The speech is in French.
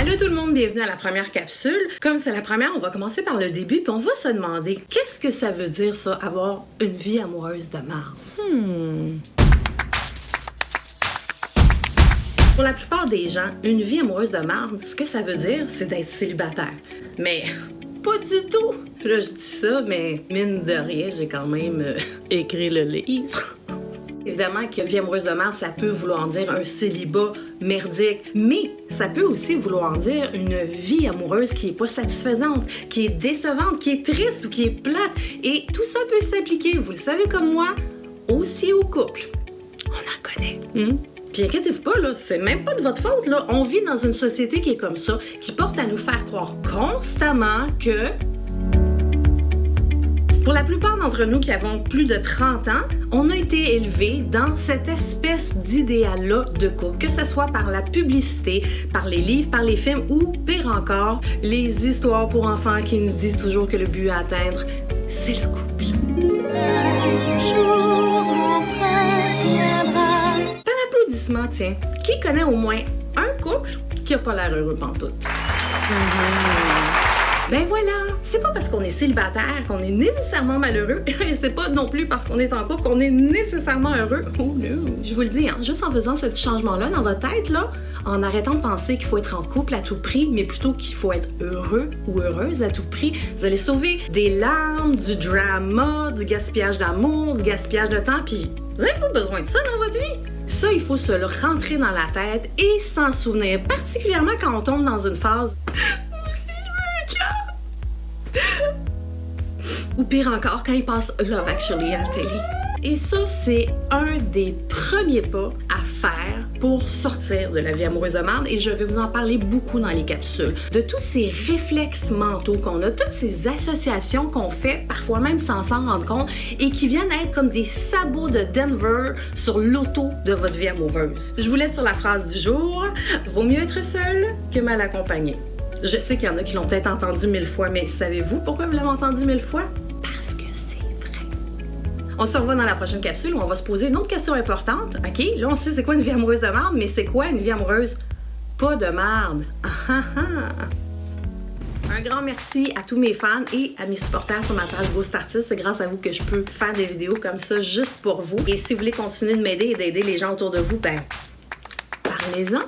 Salut tout le monde, bienvenue à la première capsule. Comme c'est la première, on va commencer par le début, puis on va se demander qu'est-ce que ça veut dire ça, avoir une vie amoureuse de marde. Pour la plupart des gens, une vie amoureuse de marde, ce que ça veut dire, c'est d'être célibataire. Mais pas du tout! Puis là, je dis ça, mais mine de rien, j'ai quand même écrit le livre. Évidemment que vie amoureuse de marde, ça peut vouloir dire un célibat merdique, mais ça peut aussi vouloir dire une vie amoureuse qui est pas satisfaisante, qui est décevante, qui est triste ou qui est plate. Et tout ça peut s'appliquer, vous le savez comme moi, aussi au couple. On en connaît. Puis inquiétez-vous pas, là, c'est même pas de votre faute, là. On vit dans une société qui est comme ça, qui porte à nous faire croire constamment que... Pour la plupart d'entre nous qui avons plus de 30 ans, on a été élevés dans cette espèce d'idéal-là de couple, que ce soit par la publicité, par les livres, par les films ou, pire encore, les histoires pour enfants qui nous disent toujours que le but à atteindre, c'est le couple. Tiens, qui connaît au moins un couple qui a pas l'air heureux pantoute? Ben voilà, c'est pas parce qu'on est célibataire qu'on est nécessairement malheureux, et c'est pas non plus parce qu'on est en couple qu'on est nécessairement heureux. Oh no! Je vous le dis, hein, juste en faisant ce petit changement-là dans votre tête, là, en arrêtant de penser qu'il faut être en couple à tout prix, mais plutôt qu'il faut être heureux ou heureuse à tout prix, vous allez sauver des larmes, du drama, du gaspillage d'amour, du gaspillage de temps, puis vous avez pas besoin de ça dans votre vie. Ça, il faut se le rentrer dans la tête et s'en souvenir, particulièrement quand on tombe dans une phase « aussi je veux un job! » ou pire encore, quand il passe Love Actually à la télé. Et ça, c'est un des premiers pas à faire pour sortir de la vie amoureuse de marde, et je vais vous en parler beaucoup dans les capsules. De tous ces réflexes mentaux qu'on a, toutes ces associations qu'on fait, parfois même sans s'en rendre compte, et qui viennent être comme des sabots de Denver sur l'auto de votre vie amoureuse. Je vous laisse sur la phrase du jour, vaut mieux être seul que mal accompagné. Je sais qu'il y en a qui l'ont peut-être entendu 1000 fois, mais savez-vous pourquoi vous l'avez entendu 1000 fois? On se revoit dans la prochaine capsule où on va se poser une autre question importante. OK, là on sait c'est quoi une vie amoureuse de marde, mais c'est quoi une vie amoureuse pas de marde? Un grand merci à tous mes fans et à mes supporters sur ma page Ghost Artist. C'est grâce à vous que je peux faire des vidéos comme ça juste pour vous. Et si vous voulez continuer de m'aider et d'aider les gens autour de vous, ben, parlez-en.